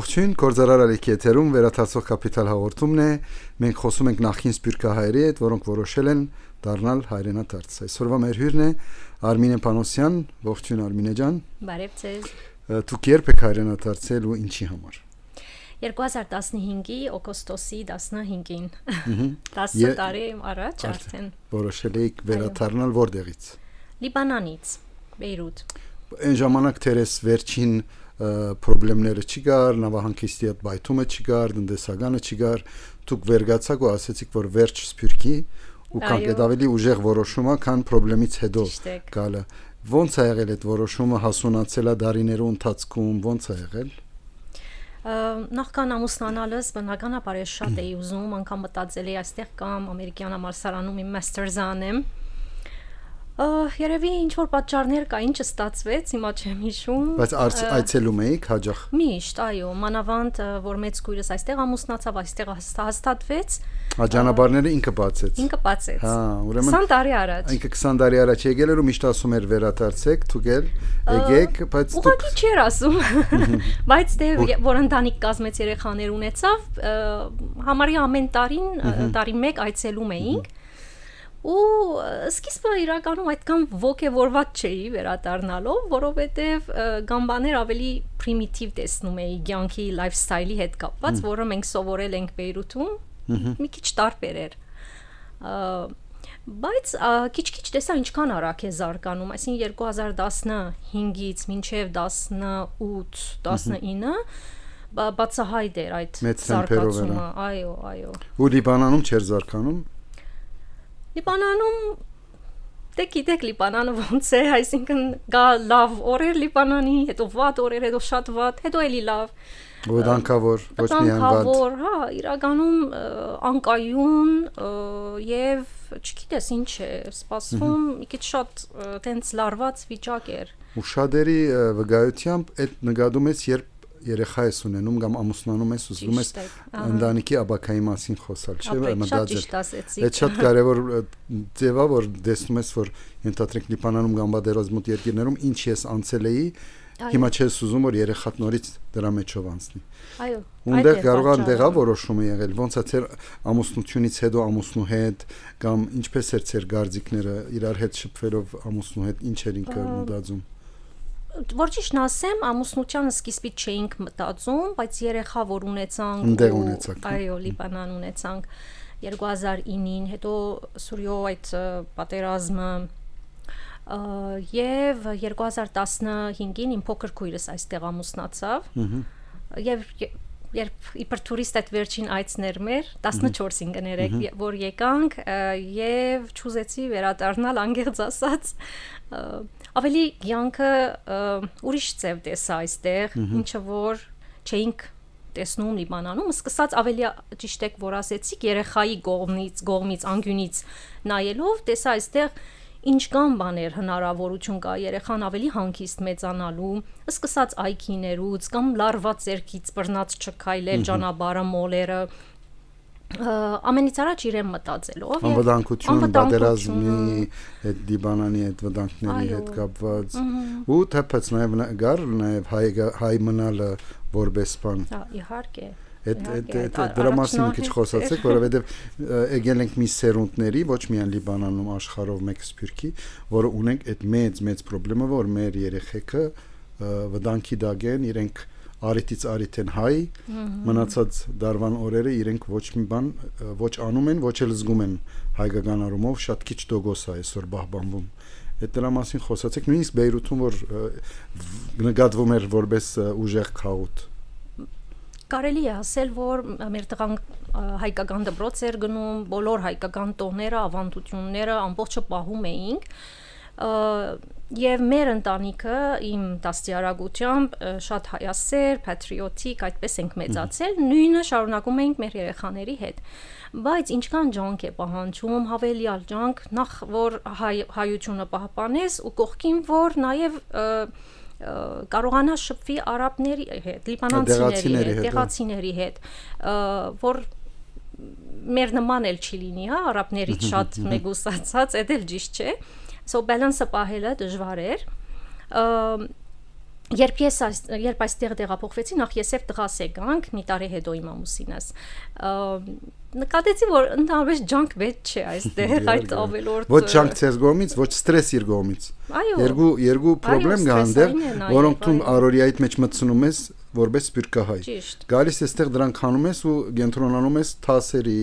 Ողջույն, Գործարար Ալիքի եթերում վերադարձող կապիտալ հաղորդումն է։ Մենք խոսում ենք նախկին սփյուռքահայերի հետ, որոնք որոշել են դառնալ հայրենադարձ։ Այսօրվա մեր հյուրն է Արմինե Պանոսյան։ Ողջույն Արմինե ջան։ Բարև ձեզ։ Դուք երբ եք հայրենադարձել ու ինչի համար։ 2015-ի օգոստոսի 15-ին 10 տարի առաջ արդեն որոշել եք վերադառնալ որտեղից։ Լիբանանից, Բեյրութ։ Այն ժամանակ թերես վերջին պրոբլեմները չկար, նավահանգիստի հետ բայթումը չկար, տնտեսականը չկար, դուք վերգացաք ու ասացիք, որ վերջ սփյուռքի ու կանք ավելի ուժեղ որոշումը, քան պրոբլեմից հետո գալը։ Ոնց է եղել այդ որոշումը, հասունացել է դարիներու ընթացքում, ոնց է եղել։ Նախքան ամուսնանալս բնականաբար ես շատ էի ուզում, անգամ մտածել էի այստեղ կամ ամերիկյան համալսարանում իմ մաստերս անեմ։ Երևի ինչ որ պատճառներ կա, ինչը ստացվեց, հիմա չեմ հիշում։ Բայց այցելում էիք հաջող։ Միշտ, այո, մանավանդ որ մեծ քույրս այստեղ ամուսնացավ, այստեղ հաստատվեց։ Աջանաբարները ինքը բացեց։ Ինքը բացեց։ Հա, ուրեմն 20 տարի առաջ։ Ինքը 20 տարի առաջ եկել էր ու միշտ ասում էր վերադարձեք, դուք եկեք, բայց ուղղակի չէր ասում։ Բայց դե որ ընտանիք կազմեց երեխաներ ունեցավ, համարյա ամեն տարի մեկ այցելում էինք։ Ու սկիզբը իրականում այդքան ոգևորված չէի վերադառնալով, որովհետև գամբաներ ավելի պրիմիտիվ տեսնում էի կյանքի լայֆստայլի հետ կապված, որը մենք սովորել ենք Բեյրութում, մի քիչ տարբեր էր։ Բայց քիչ-քիչ տեսա ինչքան արագ է զարգանում, այսինքն 2015-ից մինչև 18-19 բացահայտ էր այդ զարգացումը, այո։ Ու Լիբանանում չէր զարգանում։ Լիբանանում դե գիտեք Լիբանանը ոնց է, այսինքն գա լավ օրեր Լիբանանի, հետո վատ օրեր, հետո շատ վատ, հետո էլի լավ։ Ոդանկավոր, ոչ միայն վատ։ Հա, իրականում անկայուն եւ չգիտես ինչ է, սպասվում մի քիչ շատ տենց լարված վիճակ էր։ Ու շատերի վկայությամբ այդ նկատում ես, երբ երեխա ես ունենում կամ ամուսնանում ես, ուզում ես ընտանիքի աբակայի մասին խոսալ, չէ՞, մտածել։ Այդ շատ կարևոր ձև է, որ տեսնում ես, որ ենթադրենք Լիբանանում կամ բادرոց մոտ երկիրներում ինչ ես անցել էի, հիմա չես ուզում որ երեխատ նորից դրա մեջով անցնի։ Այո։ Ունդեղ կարող է դեղա որոշումը եղել, ոնց է ցեր ամուսնությունից հետո ամուսնու հետ կամ ինչպես էր ցեր գարձիկները իրար հետ շփվելով ամուսնու հետ, ինչ էր ինքը մտածում։ Որ ճիշտն ասեմ, ամուսնությանը սկիզբից չէինք մտածում, բայց երեխա որ ունեցանք, ընդեղ ունեցանք։ Այո, Լիբանան ունեցանք 2009-ին, հետո Սուրիո այդ պատերազմը եւ 2015-ին իմ փոքր քույրս այստեղ ամուսնացավ։ Եվ երբ իբր տուրիստ այդ վերջին այցներ մեր 14-ին կներեք, որ եկանք եւ չուզեցի վերադառնալ անգեղծ ասած, ավելի կյանքը ուրիշ ձև տեսա այստեղ, ինչը որ չէինք տեսնում Լիբանանում, սկսած ավելի ճիշտ եք որ ասեցիք երեխայի կողմից անկյունից նայելով տեսա այստեղ ինչ կան բաներ հնարավորություն կա երեխան ավելի հանգիստ մեծանալու, սկսած այքիներուց կամ լարված ձերքից բռնած չքայլել ճանապարհը մոլերը ամենից առաջ իրեն մտածելով անվտանգություն, պատերազմի այդ Լիբանանի այդ վտանգների հետ կապված ու թեպետ նաև հայ մնալը որպես բան։ Իհարկե։ Այդ դրա մասին մի քիչ խոսացեք, որովհետև եկել ենք մի սերունդների, ոչ միայն Լիբանանում, աշխարհով մեկ սփյուռքի, որը ունենք այդ մեծ պրոբլեմը, որ մեր երեխեքը վտանգի դակ են, իրենք արիտից արիտ են հայ, մնացած դարվան օրերը իրենք ոչ մի բան ոչ անում են, ոչ էլ զգում են հայկական առումով, շատ քիչ դոգոս է այսօր բահբանվում։ Այդ դրա մասին խոսացեք, նույնիսկ Բեյրութում որ նկատվում էր որպես ուժեղ քաղուտ։ Կարելի է ասել, որ մեր տղանք հայկական դպրոց էր գնում, բոլոր հայկական տոները, ավանդությունները ամբողջը պահում էինք, եւ մեր ընտանիքը իմ դաստիարակությամբ շատ հայասեր, patriotic, այդպես ենք մեծացել, նույնը շարունակում էինք մեր երեխաների հետ։ Բայց ինչքան ջանք է պահանջում, հավելյալ ջանք, նախ որ հայությունը պահպանես ու կողքին որ նաեւ կարողանա շփվի արաբների հետ, լիբանանցիների հետ, տեղացիների հետ, որ մեր նման էլ չի լինի, հա, արաբներից շատ մեգուսացած, դա էլ ճիշտ չէ, so balance-ը պահելը դժվար էր, երբ այստեղ տեղափոխվեցի, նախ ես եւ տղաս եկանք, մի տարի հետո իմ ամուսինս։ Նկատեցի, որ ընդհանրապես ջանք վեճ չէ այստեղ, այդ ավելորդ ոչ ջանք ցես գոմից, ոչ ստրես իր գոմից։ Երկու խնդրեմ գանդեր, որոնք դու առօրյայիդ մեջ մտցնում ես որպես սպիրկահայ։ Գալիս էստեղ դրանք հանում ես ու կենտրոնանում ես թասերի,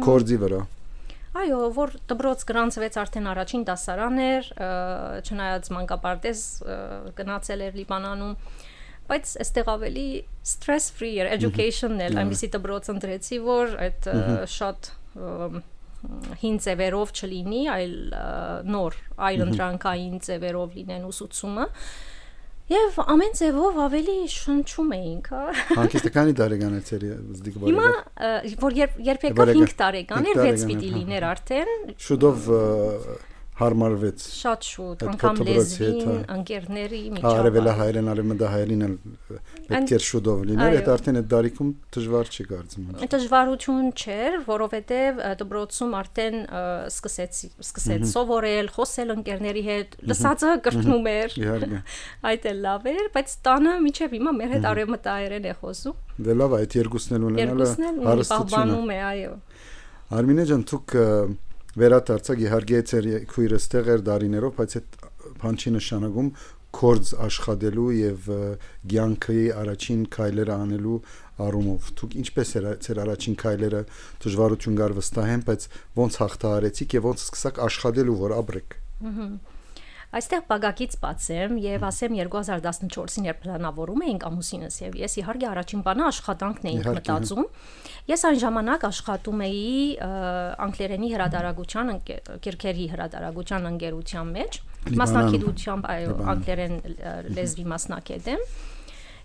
կորձի վրա։ Այո, որ դպրոց գրանցվեց արդեն առաջին դասարան էր, չնայած մանկապարտեզ գնացել էր Լիբանանում, բայց այստեղ ավելի stress free էր, education-ն էլ, այնպեսի դպրոց ընտրեցի, որ այդ շատ հին ձևերով չլինի, այլ նոր, այլ ընտրանքային ձևերով լինեն ուսուցումը։ Եվ ամեն ձևով ավելի շնչում էինք, հա։ Հանկեստականի տարեկան էր ցերի զդիկ բարի։ Հիմա որ երբ եկավ 5 տարեկան էր, 6 պիտի լիներ արդեն։ Շուտով հարմարվեց։ Շատ շուտ, անգամ լեզվին, ընկերների միջավայր։ Արևելահայերեն, արևմտահայերին էլ պետք էր շուտով լիներ, այդ արդեն այդ դարիքում դժվար չի կարծում։ Դժվարություն չէր, որովհետև դպրոցում արդեն սկսեց սովորել, խոսել ընկերների հետ, լսածը կրկնում էր։ Իհարկե։ Այդ էլ լավ էր, բայց տանը միջև հիմա մեր հետ արևմտահայերեն է խոսում։ Դե լավ, այդ երկուսն էլ ունենալը հարստություն է, այո։ Արմինե ջան, դուք վերադարձակ իհարկե ծեր քույրս տեղ էր դարիներով, բայց այդ բան չի նշանակում կորձ աշխատելու եւ ցանկի առաջին քայլերը անելու առումով։ Դուք ինչպես էր ծեր առաջին քայլերը դժվարություն կար վստահեմ, բայց ոնց հաղթահարեցիք եւ ոնց սկսաք աշխատելու, որ ապրեք։ Այստեղ բագակից բացեմ եւ ասեմ 2014-ին երբ պլանավորում էինք ամուսինս եւ ես իհարկե առաջին բանը աշխատանքն էինք մտածում։ Ես այն ժամանակ աշխատում էի անգլերենի հրատարակության գրքերի հրատարակության ընկերության մեջ, մասնակցությամբ այո, անգլերեն լեզվի մասնակից եմ։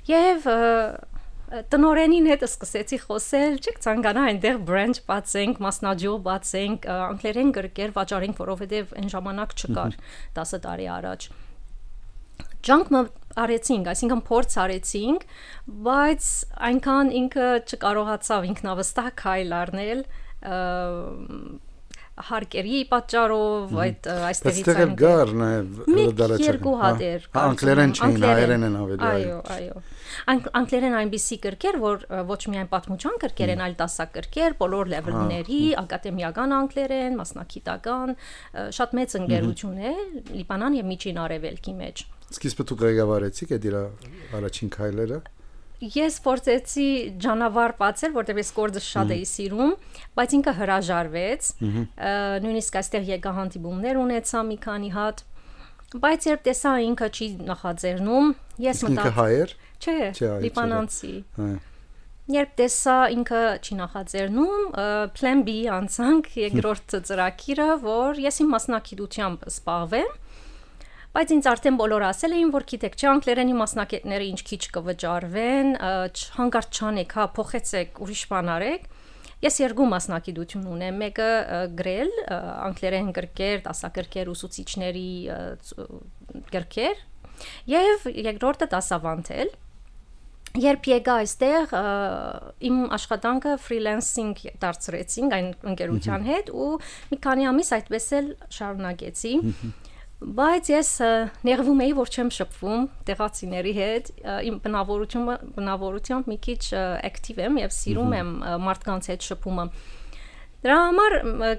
Եւ տնորենին հետ սկսեցի խոսել, չեք ցանկանա այնտեղ branch բացենք, մասնաճյուղ բացենք, անգլերեն գրքեր վաճառենք, որովհետև այն ժամանակ չկար 10 տարի առաջ։ Ջանք արեցինք, այսինքն փորձ արեցինք, բայց այնքան ինքը չկարողացավ ինքնավստահ քայլ առնել հարկերի պատճառով այստեղից այն գար նաև երկու հատեր անգլերեն չէին, հայերեն են ավելի այո անգլերեն այնպիսի գրքեր, որ ոչ միայն պատմության գրքեր են, այլ դասագրքեր, բոլոր լեվելների, ակադեմիական անգլերեն, մասնագիտական, շատ մեծ ընկերություն է Լիբանան եւ Միջին Արևելքի մեջ։ Սկիզբը դուք ղեկավարեցիք այդ իր առաջին քայլերը։ Ես փորձեցի ջանավար բացել, որտեղ ես կորձը շատ էի սիրում, բայց ինքը հրաժարվեց։ Նույնիսկ այստեղ եկա հանդիպումներ ունեցա մի քանի հատ, բայց երբ տեսա ինքը չի նախաձեռնում, ես մտա։ Ինքը հայ էր։ Չէ, լիբանանցի։ Երբ տեսա ինքը չի նախաձեռնում, plan B անցանք երկրորդ ծրագիրը, որ ես իմ մասնակցությամբ սպառվեմ։ Բայց ինձ արդեն բոլորը ասել էին, որ գիտեք, չէ, անգլերենի մասնակիցները ինչ քիչ կվճարվեն, հանկարծ չանեք, հա, փոխեցեք, ուրիշ բան արեք։ Ես երկու մասնակցություն ունեմ, մեկը գրել, անգլերեն գրքեր, դասագրքեր, ուսուցիչների գրքեր, եւ երկրորդը դասավանդել։ Երբ եկա այստեղ, իմ աշխատանքը freelancing դարձրեցինք այն ընկերության հետ ու մի քանի ամիս այդպես էլ շարունակեցի։ Բայց ես ներվում էի, որ չեմ շփվում տեղացիների հետ, իմ բնավորությամբ մի քիչ active եմ եւ սիրում եմ մարդկանց հետ շփումը։ Դրա համար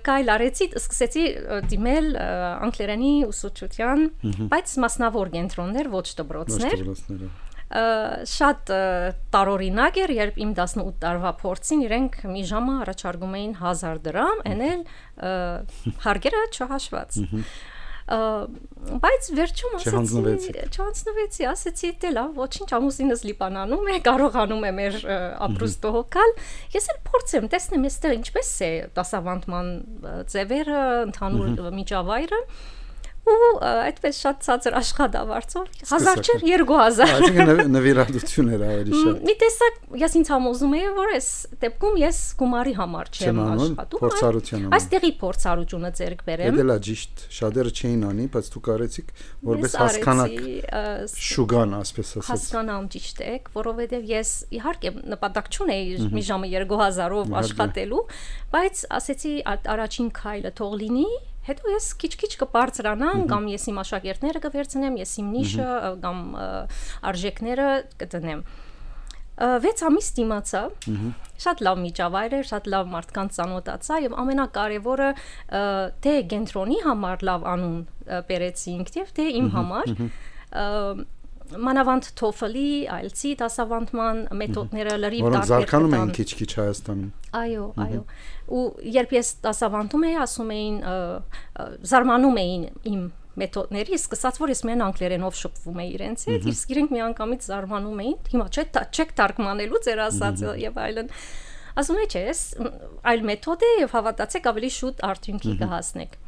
կայլ արեցի, սկսեցի դիմել անգլերենի ուսուցչության, բայց մասնավոր կենտրոններ, ոչ դպրոցներ։ Շատ տարօրինակ էր, երբ իմ 18 տարվա փորձին իրենք մի ժամը առաջարկում էին 1000 դրամ, էնել հարկերը չհաշված։ Բայց վերջում չհանձնվեցի, ասեցի դե լավ, ոչինչ, ամուսինս Լիբանանում է, կարողանում է մեր ապրուստը հոգալ, ես էլ փորձեմ, տեսնեմ այստեղ ինչպես է դասավանդման ձևերը, ընդհանուր միջավայրը ու այդպես շատ ցածր աշխատավարձով 1000 չէր 2000 այսինքն նվիրատություն էր ավելի շատ մի տեսակ ես ինձ համոզում էի որ այս դեպքում ես գումարի համար չեմ աշխատում այստեղի փորձառությունը ձեռք բերեմ դա լա ճիշտ շատերը չէին անի բայց դուք արեցիք որպես հասկանաք շուգան ասպես ասած հասկանամ ճիշտ է որովհետև ես իհարկե նպատակ չունեի մի ժամը 2000-ով աշխատելու բայց ասեցի առաջին քայլը թող լինի Հետո ես քիչ-քիչ կբարձրանամ, կամ ես իմ աշակերտները կվերցնեմ, ես իմ նիշը կամ արժեքները կդնեմ։ 6 ամիս դիմացա, շատ լավ միջավայր էր, շատ լավ մարդկանց ծանոթացա եւ ամենակարևորը թե կենտրոնի համար լավ անուն բերեցինք եւ թե իմ համար մանավանդ TOEFL-ի, IELTS-ի դասավանդման մեթոդները լրիվ տարբեր որոնք զարգանում էին քիչ-քիչ Հայաստանում։ Այո։ Ու երբ ես դասավանդում էի, ասում էին զարմանում էին իմ մեթոդների, սկսած որ ես մեն անգլերենով շփվում էի իրենց հետ, իսկ իրենք միանգամից զարմանում էին, հիմա չեք թարգմանելու ձեր ասածը եւ այլն։ Ասում եմ, չէ, այլ մեթոդ է եւ հավատացեք ավելի շուտ արդյունքի կհասնեք։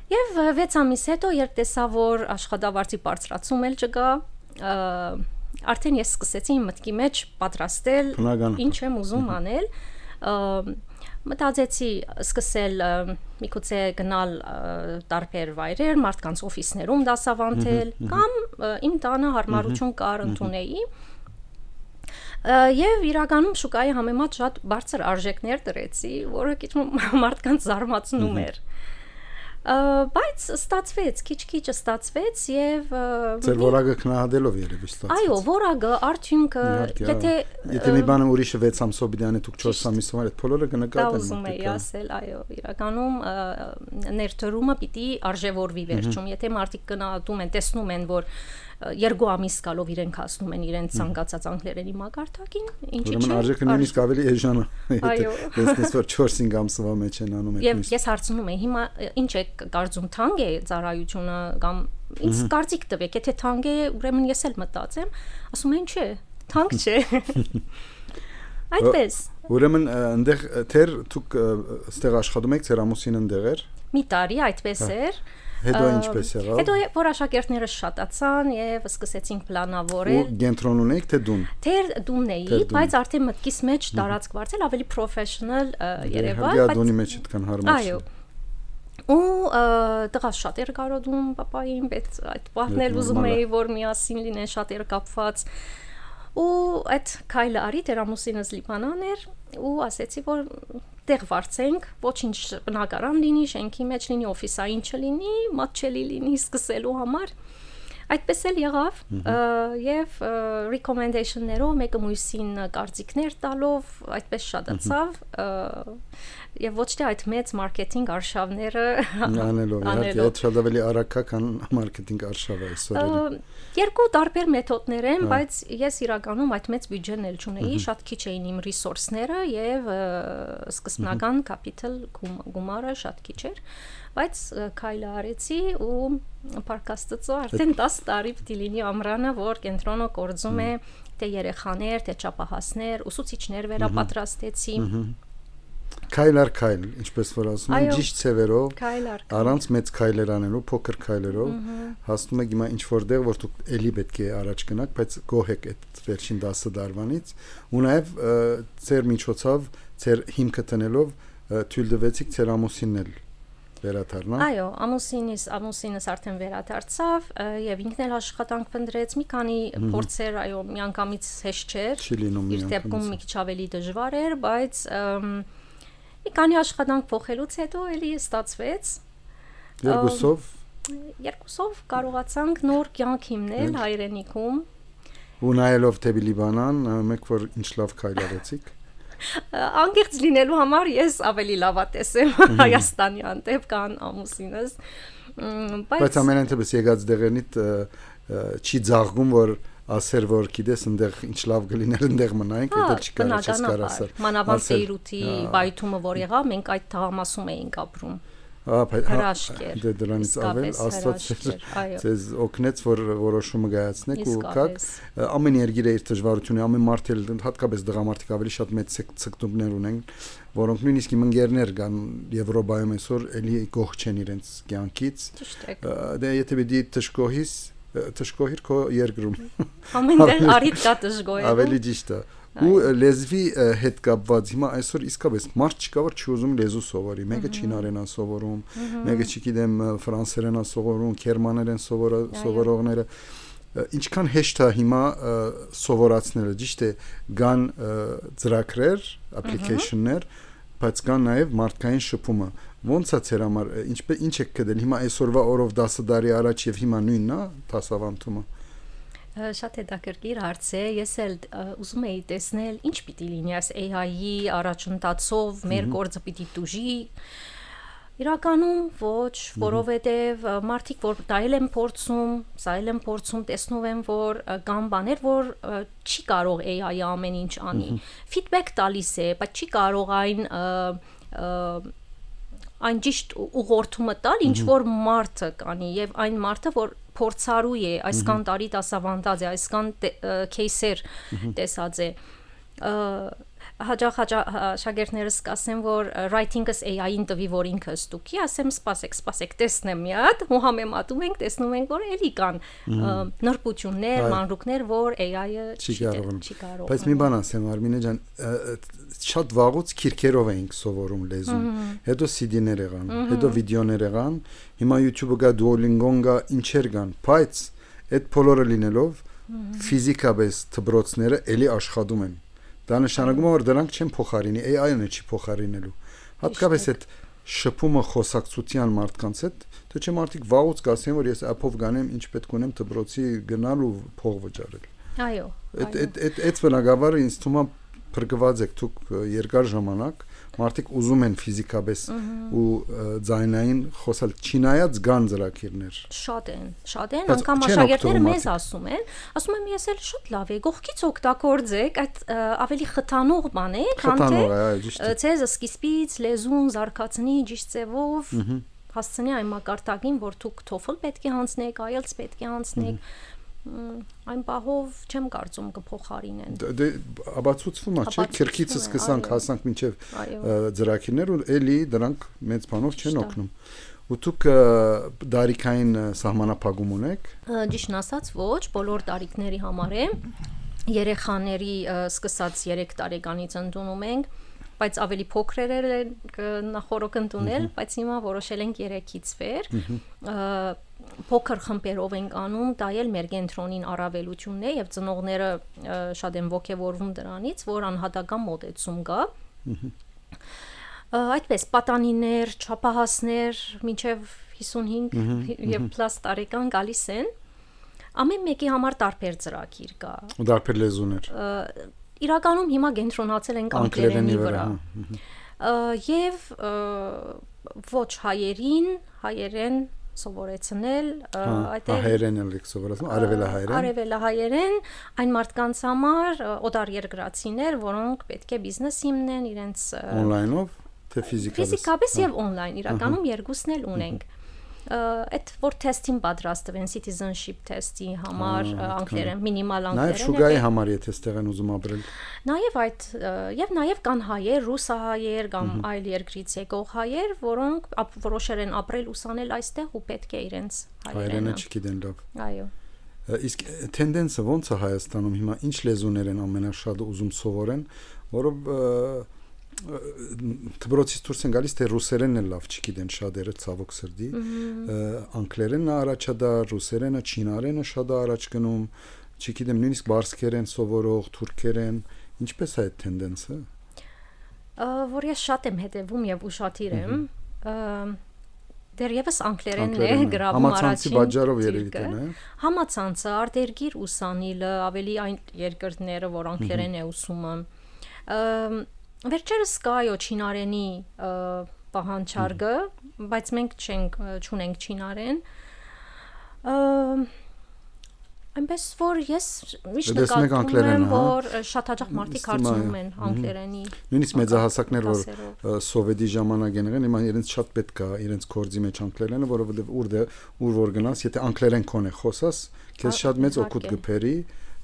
Եվ 6 ամիս հետո, երբ տեսա, որ աշխատավարձի բարձրացում էլ չկա, արդեն ես սկսեցի իմ մտքի մեջ պատրաստել ինչ եմ ուզում անել, մտածեցի սկսել միգուցե գնալ տարբեր վայրեր, մարդկանց օֆիսներում դասավանդել, կամ իմ տանը հարմարություն կար ընդունեի։ Եվ իրականում շուկայի համեմատ շատ բարձր արժեքներ դրեցի, որը քիչ մարդկանց զարմացնում էր։ Բայց ստացվեց, քիչ-քիչ ստացվեց եւ ձեր որակը քնահատելով երևի ստացվեց։ Այո, որակը, արդյունքը, եթե մի բանը ուրիշը 6 ամսով բիդանը դուք 4 ամիսով այդ բոլորը կնկատեն։ Դա ուզում էի ասել, այո, իրականում ներդրումը պիտի արժևորվի վերջում, եթե մարդիկ գնահատում են, տեսնում են, որ 2 ամիս գալով իրենք հասնում են իրենց ցանկացած անգլերենի մակարդակին, ինչի՞ չէ։ Ուրեմն արժեքը նույնիսկ ավելի էժան է։ Այո։ Դες որ 4-5 ամսվա մեջ են անում այդ։ Եվ ես հարցնում եմ, հիմա ինչ է կարծում թանկ է ծառայությունը կամ ինձ կարծիք տվեք, եթե թանկ է, ուրեմն ես էլ մտածեմ, ասում են չէ, թանկ չէ։ Այդպես։ Ուրեմն այնտեղ թեր դուք այստեղ աշխատում եք, ձեր ամուսինը այնտեղ էր։ Մի տարի այդպես էր։ Հետո ինչպես եղավ։ Հետո որ աշակերտները շատացան եւ սկսեցինք պլանավորել։ Ու կենտրոն ունեիք թե դուն։ Թեր դունն էի, բայց արդեն մտքիս մեջ տարածք վարձել ավելի professional Երևան, բայց դունի մեջ այդքան հարմար չէ։ Այո։ Ու տղաս շատ էր կարոտում papayin, բայց այդ պահն էլ ուզում էի որ միասին լինեն, շատ էր կապված։ Ու այդ քայլը արի, դեր ամուսինս Լիբանան էր ու ասեցի որ տեղ վարձենք, ոչինչ բնակարան լինի, շենքի մեջ լինի, օֆիսային չլինի, մատչելի լինի սկսելու համար։ Այդպես էլ եղավ եւ recommendation-ներով մեկը մյուսին կարծիքներ տալով այդպես շատացավ եւ ոչ թե այդ մեծ մարքեթինգ արշավները անելով, այդ շատ ավելի արագ է, քան մարքեթինգ արշավը այսօր։ Երկու տարբեր մեթոդներ են, բայց ես իրականում այդ մեծ բյուջեն էլ չունեի, շատ քիչ էին իմ ռեսուրսները եւ սկզբնական capital գումարը շատ քիչ էր, բայց քայլը արեցի ու պարկաստծո արդեն 10 տարի պիտի լինի ամռանը, որ կենտրոնը կորձում է թե երեխաներ, թե չափահասներ, ուսուցիչներ վերապատրաստեցի։ Քայլ առ քայլ, ինչպես որ ասում են, ճիշտ ցևերով, առանց մեծ քայլեր անելու, փոքր քայլերով, հասնում եք հիմա ինչ որտեղ, որ դուք էլի պետք է առաջ գնաք, բայց գոհ եք այդ վերջին 10 դարվանից, ու նաև ձեր միջոցով, ձեր հիմքը տնելով թույլ տվեցիք ձեր ամուսինն էլ վերադառնա։ Այո, ամուսինս արդեն վերադարձավ եւ ինքն էլ աշխատանք փնտրեց, մի քանի փորձեր, այո, միանգամից հեշտ չէր։ Իր դեպքում մի քիչ ավելի դժվար էր, բայց մի քանի աշխատանք փոխելուց հետո էլի ստացվեց։ Երկուսով կարողացանք նոր կյանք հիմնել հայրենիքում։ Ու նայելով դեպի Լիբանան, մեկ որ ինչ լավ քայլ արեցիք։ Անկեղծ լինելու համար ես ավելի լավատես եմ Հայաստանի հանդեպ քան ամուսինս։ Բայց ամենայնպես եկած դեղերնիդ չի ձաղում, որ ասեր որ գիտես այնտեղ ինչ լավ կլիներ այնտեղ մնայինք, դա չկար, չկար ասել։ Մանավանդ Բեյրութի բայթումը որ եղավ, մենք այդ թղամասում էինք ապրում։ Հրաշք էր։ Դրանից ավել Աստված ձեզ օգնեց որ որոշումը կայացնեք ու կաք ամեն երկիր է իր դժվարությունը, ամեն մարդ էլ հատկապես դղամարդիկ ավելի շատ մեծ ցկտումներ ունեն, որոնք նույնիսկ իմ ընկերներ կան Եվրոպայում այսօր էլի գող չեն իրենց կյանքից։ Դե եթե դի տշկոհիր քո երկրում։ Ամենտեղ արիդ կա տշկոհել։ Ավելի ճիշտ է։ Ու լեզվի հետ կապված հիմա այսօր իսկապես մարդ չկա որ չի ուզում լեզու սովորի, մեկը չինարեն է սովորում, մեկը չգիտեմ ֆրանսերեն է սովորում, գերմաներեն սովորողները, ինչքան հեշտ է հիմա սովորացնելը, ճիշտ է, կան ծրագրեր, application-ներ, բայց կա նաև մարդկային շփումը։ Ոնց է ցեր համար, ինչ եք գտել հիմա այսօրվա օրով 10 տարի առաջ եւ հիմա նույնն է դասավանդումը։ Շատ հետաքրքիր հարց է։ Ես էլ ուզում էի տեսնել ինչ պիտի լինի այս AI-ի առաջընթացով մեր գործը պիտի տուժի։ Իրականում ոչ, որովհետև մարդիկ որ դա են փորձում, տեսնում են որ կան բաներ, որ չի կարող AI-ը ամեն ինչ անի։ Ֆիդբեք տալիս է, բայց չի կարող այն ճիշտ ուղղորդումը տալ, ինչ որ մարդը կանի եւ այն մարդը, որ փորձարու է, այսքան տարի դասավանդած է, այսքան кейսեր տեսած է։ Հաջող շագերտներս կասեն, որ writing-ս AI-ին տվի, որ ինքը ստուգի, ասեմ սպասեք, տեսնեմ մի հատ, ու համեմատում ենք, տեսնում ենք, որ էլի կան նրբություններ, մանրուքներ, որ AI-ը չի կարող։ Բայց մի բան ասեմ, Արմինե ջան, շատ վաղուց քիրքերով էինք սովորում լեզուն, հետո CD-ներ եղան, հետո վիդեոներ եղան, հիմա YouTube-ը գա, Duolingo-ն գա, ինչեր կան, բայց այդ բոլորը լինելով ֆիզիկապես դպրոցները էլի աշխատում են։ Դա նշանակում է, որ դրանք չեն փոխարինի, AI-ն չի փոխարինելու։ Հատկապես այդ շփումը խոսակցության մարդկանց հետ, թե չէ մարդիկ վաղուց կասեն, որ ես app-ով գանեմ, ինչ պետք ունեմ դպրոցի գնալ ու փող վճարել։ Այո։ Այդ բնագավառը ինձ թվում է փրկված եք դուք երկար ժամանակ, մարդիկ ուզում են ֆիզիկապես ու ձայնային խոսալ, չնայած կան ծրագիրներ։ Շատ են, անգամ աշակերտները մեզ ասում են ես էլ շատ լավ է, գողքից օգտագործեք, այդ ավելի խթանող բան է, քան թե ցեզ սկիզբից լեզուն զարգացնի ճիշտ ձևով, հասցնի այն մակարդակին, որ դուք TOEFL պետք է հանձնեք, IELTS պետք է հանձնեք, այն բահով չեմ կարծում կփոխարինեն։ Դե ապացուցվում է, չէ՞, քրքիցը սկսանք հասանք մինչև ծրագիրներ ու էլի դրանք մեծ բանով չեն օգնում։ Ու դուք դարիքային սահմանափակում ունեք։ Ճիշտն ասած, ոչ, բոլոր տարիքների համար է։ Երեխաների սկսած 3 տարեկանից ընդունում ենք, բայց ավելի փոքրերել են նախորոք ընդունել, բայց հիմա որոշել ենք 3-ից վեր։ Փոքր խմբերով ենք անում, դա էլ մեր կենտրոնին առավելությունն է եւ ծնողները շատ են ողջևորվում դրանից, որ անհատական մոտեցում կա։ Այդպես պատանիներ, չափահասներ, մինչեւ 55 եւ պլյուս տարեկան գալիս են։ Ամեն մեկի համար տարբեր ծրագիր կա։ Տարբեր լեզուներ։ Իրականում հիմա կենտրոնացել ենք անգլերենի վրա։ Եւ ոչ հայերեն սովորեցնել, այդտեղ հայերեն եք սովորեցնում, արևելահայերեն, այն մարդկանց համար օտար երկրացիներ, որոնք պետք է բիզնես հիմնեն իրենց on-line-ով, թե ֆիզիկապես եւ on-line, իրականում երկուսն էլ ունենք։ Այդ որ թեստին պատրաստվեն citizenship թեստի համար անգլերեն մինիմալ անգլերեն նաև շուգայի համար եթե ստեղ են ուզում ապրել նաև այդ եւ նաև կան հայեր ռուսահայեր կամ այլ երկրից եկող հայեր որոնք որոշել են ապրել ուսանել այստեղ ու պետք է իրենց հայերենը չգիտեն լավ այո իսկ տենդենսը ոնց է Հայաստանում հիմա ինչ լեզուներ են ամենաշատը ուզում սովորեն որով դպրոցից դուրս են գալիս թե ռուսերենն էլ լավ չգիտեն շատերը ցավոք սրտի անգլերենն առաջադար ռուսերենը չինարենը շատ առաջ գնում չգիտեմ նույնիսկ բարսկերեն սովորող թուրքերեն ինչպես է այդ տենդենսը որ ես շատ եմ հետևում եւ ուշադիր եմ դեռևս անգլերենն է գրավում առաջին բաժարով երևի թե համացանցը արտերգիր ուսանիլը ավելի այն երկրները որ անգլերեն է ուսումը Վերջերս կայո չինարենի պահանջարկը, բայց մենք չունենք չինարեն։ Այնպես որ ես միշտ նկատում եմ, որ շատ հաճախ մարդիկ հարցնում են անգլերենի։ Նույնիսկ մեծահասակներ, որ սովետի ժամանակ են եղել, հիմա իրենց շատ պետք է իրենց կորձի մեջ անգլերենը, որովհետև ուր որ գնաս, եթե անգլերեն քոնե խոսաս, քեզ շատ մեծ օգուտ կբերի։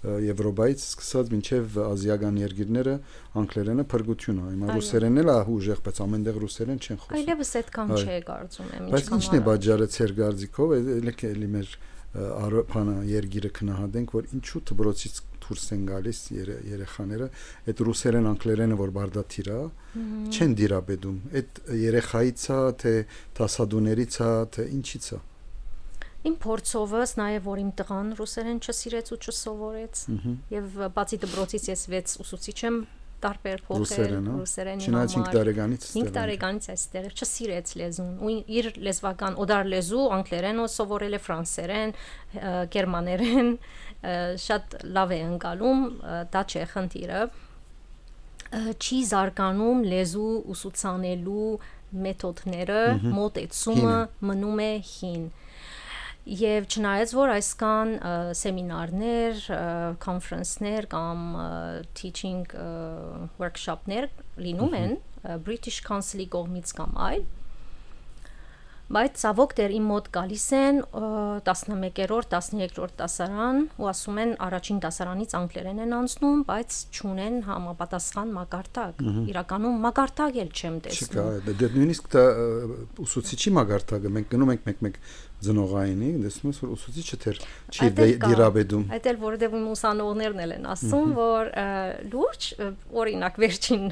Եվրոպայից սկսած մինչև ազիական երկիրները անգլերենը փրկություն է։ Հիմա ռուսերենն էլ է ուժեղ, բայց ամենտեղ ռուսերեն չեն խոսում։ Այլևս այդքան չէ կարծում եմ, բայց ինչն է բաժարը ցեր գարձիկով, էլի մեր արփանա երկիրը քնահատենք, որ ինչու դպրոցից դուրս են գալիս երեխաները, այդ ռուսերեն անգլերենը որ բարդաթիր է, չեն դիրապետում։ Այդ երեխայից է, թե դասադուներից է, թե ինչից է։ Իմ փորձովս նաև որ իմ տղան ռուսերեն չսիրեց ու չսովորեց եւ բացի դպրոցից ես 6 ուսուցիչ եմ տարբեր փոխել ռուսերենի համար։ 5 տարեկանից 5 տարեկանից այստեղ չսիրեց լեզուն ու իր լեզվական օդար լեզու անգլերենը սովորել է ֆրանսերեն, գերմաներեն, շատ լավ է ընկալում, դա չէ խնդիրը։ Չի զարգանում լեզու ուսուցանելու մեթոդները, մոտեցումը մնում է հին։ Եվ չնայած որ այսքան սեմինարներ, conference-ներ կամ teaching workshop-ներ լինում են British Council-ի կողմից կամ այլ, բայց ցավոք դեռ իմ մոտ գալիս են 11-րդ, 13-րդ դասարան ու ասում են առաջին դասարանից անգլերեն են անցնում, բայց չունեն համապատասխան մակարդակ։ Իրականում մակարդակ էլ չեմ տեսնում։ Չկա, դե նույնիսկ դա ուսուցիչի մակարդակը մենք գնում ենք մեկ-մեկ ծնողայինի, դեսնում ես որ ուսուցիչը թեր չի դիրաբեդում։ Այդ էլ որովհետև իմ ուսանողներն են ասում, որ լուրջ, օրինակ վերջին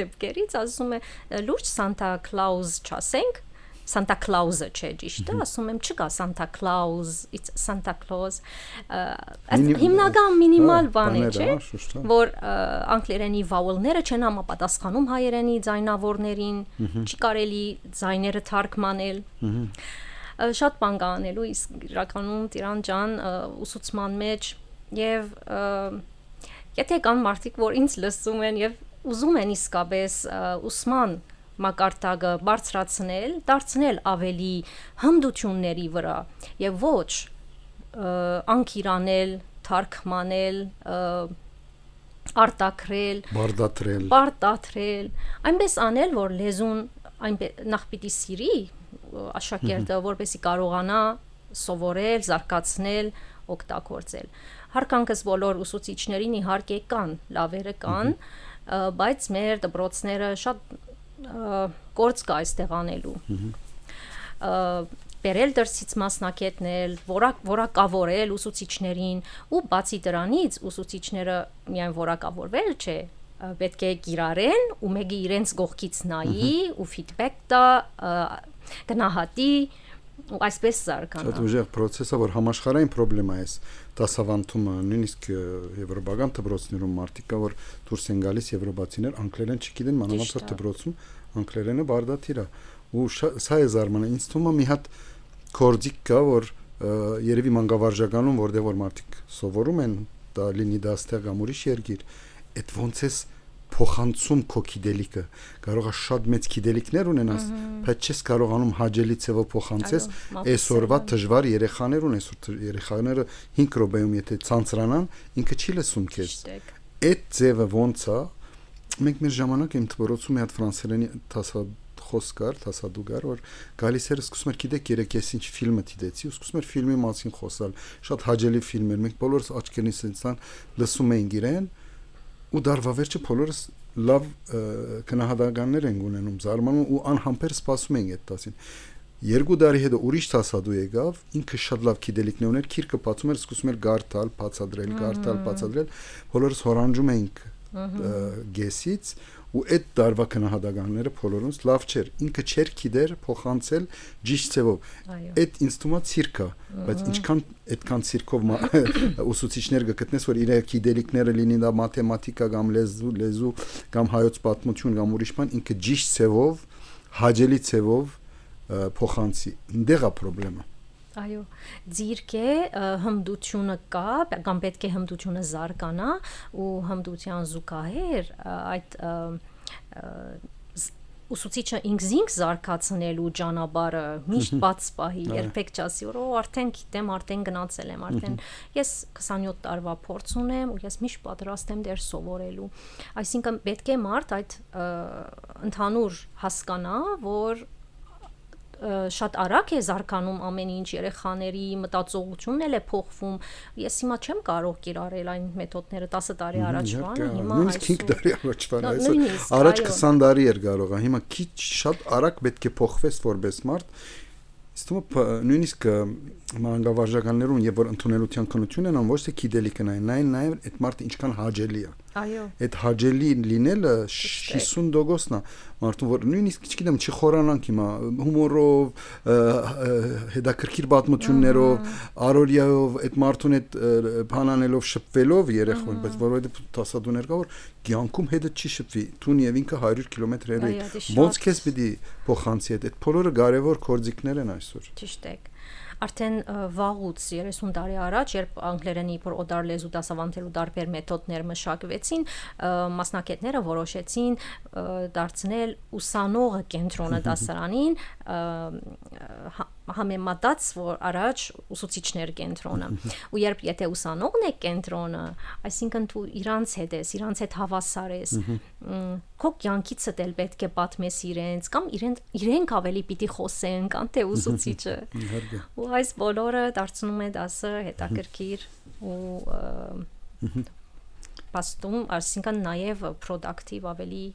դեպքերից ասում է լուրջ Santa Claus չասենք, Santa Claus-ը չէ ճիշտը, ասում եմ չկա Santa Claus, it's Santa Claus, հիմնական մինիմալ բան է, չէ, որ անգլերենի vowel-ները չեն համապատասխանում հայերենի ձայնավորներին, չի կարելի ձայները թարգմանել։ Շատ բան կա անելու իսկ իրականում Տիրան ջան ուսուցման մեջ եւ եթե կան մարդիկ որ ինձ լսում են եւ ուզում են իսկապես ուսման մակարդակը բարձրացնել, դարձնել ավելի հմտությունների վրա եւ ոչ անկիրանել, թարգմանել, արտակրել, բարդատրել, այնպես անել որ լեզուն նախ պիտի սիրի աշակերտը, որպեսզի կարողանա սովորել, զարգացնել, օգտագործել։ Հարգանքս բոլոր ուսուցիչներին իհարկե կան, լավերը կան, բայց մեր դպրոցները շատ գործ կա այստեղ անելու։ Բերել դրսից մասնակետնել, որակավորել ուսուցիչներին ու բացի դրանից ուսուցիչները միայն որակավորվել չէ, պետք է գիրարեն ու մեկը իրենց գողքից նայի ու ֆիդբեք տա, գնահատի ու այսպես զարգանա։ Շատ ուժեղ process-ը, որ համաշխարհային խնդրեմ է, դասավանդումը, նույնիսկ եվրոպական դպրոցներում մարդիկ կա, որ դուրս են գալիս եվրոպացիներ, անգլերեն չգիտեն, մանավանդ դպրոցում անգլերենը բարդաթիր է։ Ու սա է զարմանը, ինձ թվում է մի հատ կորձիկ կա, որ երևի մանկավարժականում, որտեղ որ մարդիկ սովորում են, դա լինի դաստեղ կամ ուրիշ երկիր, այդ ոնց է փոխանցում քո գիտելիքը, կարող է շատ մեծ գիտելիքներ ունենաս, բայց չես կարողանում հաջելի ցեվով փոխանցես այսօրվա դժվար երեխաներ ունես, երեխաները 5 րոպեում եթե ցանցրանան, ինքը չի լսում քեզ։ Այդ ձևը ոնց է, մենք մեր ժամանակ իմ դպրոցում մի հատ ֆրանսերենի տասադուգար, որ գալիս էր սկսում էր գիտեք երեք ինչ ֆիլմը դիտեցի, ու սկսում էր ֆիլմի մասին խոսալ, շատ հաջելի ֆիլմ էր, մենք բոլորս աչքերից ինձան լսում էինք իրեն ու դարվա վերջը բոլորս լավ քնահատականներ են ունենում, զարմանում ու անհամբեր սպասում են այդ տասին։ 2 տարի հետո ուրիշ տասադու եկավ, ինքը շատ լավ գիտելիքներ ուներ, քիրքը բացում էր, սկսում էր գարտալ, բացադրել, բոլորս հորանջում էինք գեսից ու այդ դարվա քնահատականները բոլորոնց լավ չէր, ինքը չէր գիտեր փոխանցել ճիշտ ձևով։ Այդ ինձ թվում է ցիրկա, բայց ինչքան այդքան ցիրկով ուսուցիչներ կգտնես, որ իր գիտելիքները լինի դա մաթեմատիկա կամ լեզու կամ հայոց պատմություն կամ ուրիշ բան, ինքը ճիշտ ձևով, հաջելի ձևով փոխանցի։ Դեղա խնդրեմը։ Այո, ձիրք է, հմտությունը կա, կամ պետք է հմտությունը զարգանա ու հմտության զուգահեռ այդ ուսուցիչը ինքզինք զարգացնելու ճանապարհը միշտ բաց պահի, երբեք չասի, որ արդեն գիտեմ, արդեն գնացել եմ, արդեն ես 27 տարվա փորձ ունեմ ու ես միշտ պատրաստ եմ դեռ սովորելու։ Այսինքն պետք է մարդ այդ ընդհանուր հասկանա, որ շատ արագ է զարգանում ամեն ինչ, երեխաների մտածողությունն էլ է փոխվում։ Ես հիմա չեմ կարող կիրառել այն մեթոդները 10 տարի առաջվան, հիմա նույնիսկ 5 տարի առաջվան, այսօր առաջ 20 տարի էր կարող, հիմա քիչ շատ արագ պետք է փոխվես որպես մարդ։ Ստում նույնիսկ մանկավարժականներուն եւ որ ընդունելության քննություն են ան ոչ թե գիտելիքն այն նաեւ այդ մարդը ինչքան հաջելի է։ Այո։ Այդ հաջելի լինելը 50%-ն է մարդուն, որ նույնիսկ չգիտեմ, չխորանանք հիմա հումորով, հետաքրքիր պատմություններով, արորիայով, այդ մարդուն այդ բանանելով շփվելով երեխային, բայց որովհետեւ տասադուներ կա որ կյանքում հետը չի շփվի, տուն եւ ինքը 100 կիլոմետր հեռու է։ Ոնց քեզ պիտի փոխանցի այդ բոլորը կարևոր կորձիկներ են այսօր։ Ճիշտ է։ Արդեն վաղուց 30 տարի առաջ, երբ անգլերենի որ օդար լեզու դասավանդելու տարբեր մեթոդներ մշակվեցին, մասնակիցները որոշեցին դարձնել ուսանողը կենտրոնը դասարանին, համեմատած որ առաջ ուսուցիչներ կենտրոնը ու երբ եթե ուսանողն է կենտրոնը, այսինքն դու իրանց հետ ես, իրանց հետ հավասար ես, քո կյանքիցդ էլ պետք է պատմես իրենց կամ իրենք ավելի պիտի խոսեն կան թե ուսուցիչը ու այս բոլորը դարձնում է դասը հետաքրքիր ու պաստում, այսինքն նաև productive ավելի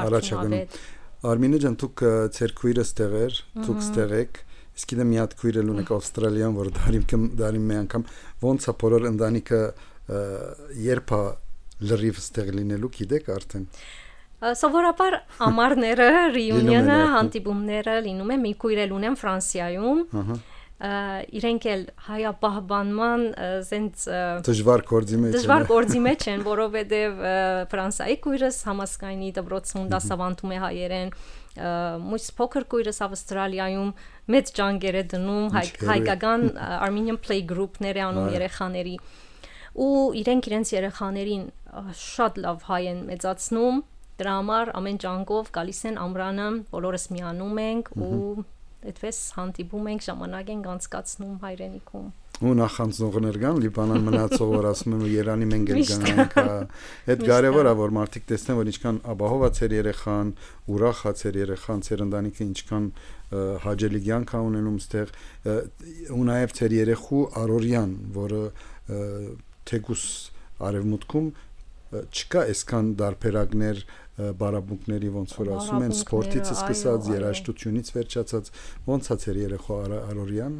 արդյունավետ։ Արմինե ջան, դուք ձեր քույրը ստեղեր, դուք ստեղեք Իսկ իդեմ մի հատ քույր ունեք Ավստրալիան, որ դարին մի անգամ ոնց է բոլոր ընտանիքը երբ է լրիվ ստեղ լինելու գիտեք արդեն։ Սովորաբար ամառները, ռեյունիոնը, հանդիպումները լինում են, մի քույր էլ ունեմ Ֆրանսիայում։ Իրենք էլ հայապահպանման սենց դժվար գործի մեջ են, որովհետև Ֆրանսիայի քույրս համասկայնի դպրոցում դասավանդում է հայերեն, մույս փոքր քույրս Ավստրալիայում մեծ ջանքեր է դնում հայկական Armenian play group-ներ անում երեխաների ու իրենց երեխաներին շատ լավ հայ են մեծացնում, դրա համար ամեն ջանքով գալիս են ամռանը, բոլորս միանում ենք ու այդպես հանդիպում ենք, ժամանակ ենք անցկացնում հայրենիքում։ Ու նախանձողներ կան Լիբանան մնացող որ ասում եմ Երանի մենք գանք, այդ կարևոր է որ մարդիկ տեսնեն որ ինչքան ապահով է ծեր երեխան, ուրախ է ծեր երեխան, ծեր ընտանիքը ինչքան հաջելի կյանք է ունենում ստեղ ու նաև ծեր երեխու առօրյան, որը թեկուս արևմուտքում չկա այսքան դարբերակներ բարաբունքների ոնց որ ասում են սպորտից սկսած երաժշտությունից վերջացած ոնց է ծեր երեխու առօրյան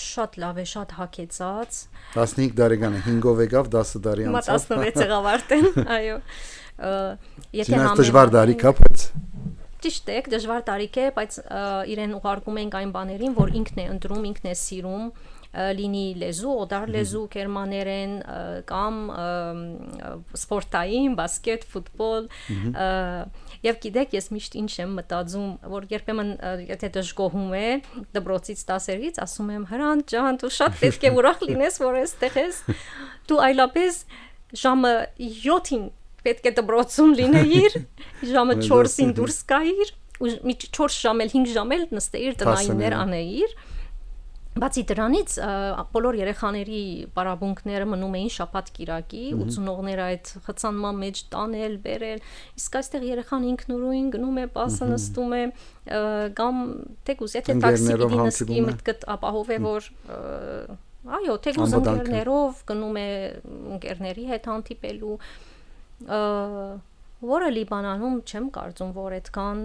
շատ լավ է, շատ հագեցած 15 տարեկան է 5-ով եկավ 10 տարի անցավ 16 եղավ արդեն այո եթե դժվար տարիք է բայց ճիշտ է դժվար տարիք է բայց իրեն ուղարկում ենք այն բաներին որ ինքն է ընտրում ինքն է սիրում լինի լեզու, օդար լեզու, գերմաներեն կամ սպորտային, բասկետ, ֆուտբոլ եւ գիտեք ես միշտ ինչ եմ մտածում որ երբեմն եթե դժգոհում է դպրոցից դասերից ասում եմ Հրանտ ջան դու շատ պետք է ուրախ լինես որ այստեղ ես դու այլապես ժամը 7-ին պետք է դպրոցում լինեիր ժամը 4-ին դուրս գայիր ու 4 ժամ էլ 5 ժամ էլ նստեիր տնայիններ անեիր Բացի դրանից բոլոր երեխաների պարաբունքները մնում էին շաբաթ կիրակի ու ծնողները այդ խցանման մեջ տանել, բերել իսկ այստեղ երեխան ինքնուրույն գնում է, պասը նստում է կամ թեկուզ եթե տաքսի պիտի նստի մտքդ ապահով է որ այո, թեկուզ ընկերներով գնում է ընկերների հետ հանդիպելու որը Լիբանանում չեմ կարծում որ այդքան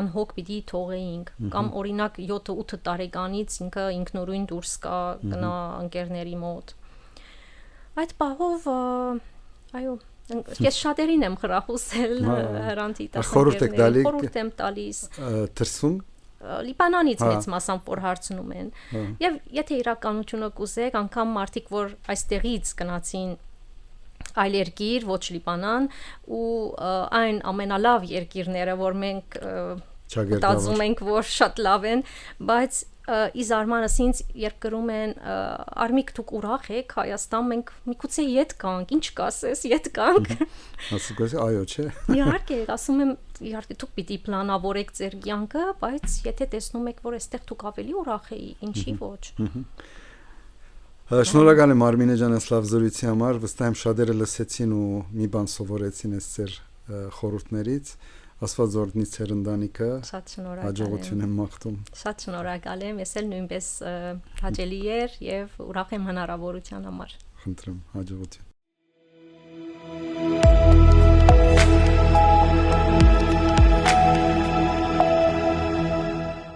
անհոգ պիտի թողեինք կամ օրինակ 7-8 տարեկանից ինքը ինքնուրույն դուրս կա գնա ընկերների մոտ այդ պահով այո ես շատերին եմ խրախուսել Հրանտի տասնյակների խորհուրդ եմ տալիս դրսում Լիբանանից մեծ մասամբ որ հարցնում են եւ եթե իրականությունը կուզեք անգամ մարդիկ որ այստեղից գնացին այլ երկիր, ոչ Լիբանան ու այն ամենալավ երկիրները, որ մենք մտածում ենք, որ շատ լավ են, բայց իզարմանս ինձ երբ գրում են Արմիկ դուք ուրախ եք Հայաստան մենք միգուցե ետ կանք, ինչ կասես, ետ կանք։ Ասում ես այո, չէ։ Իհարկե, ասում եմ, իհարկե դուք պիտի պլանավորեք ձեր կյանքը, բայց եթե տեսնում եք, որ այստեղ դուք ավելի ուրախ եք, ինչի ոչ։ Շնորհակալ եմ Արմինե ջան այս լավ զրույցի համար, վստահ եմ շատերը լսեցին ու մի բան սովորեցին այս ձեր խորհուրդներից, Աստված օրհնի ձեր ընտանիքը, հաջողություն եմ մաղթում։ Շատ շնորհակալ եմ, ես էլ նույնպես հաճելի էր եւ ուրախ եմ հնարավորության համար։ Խնդրեմ, հաջողություն։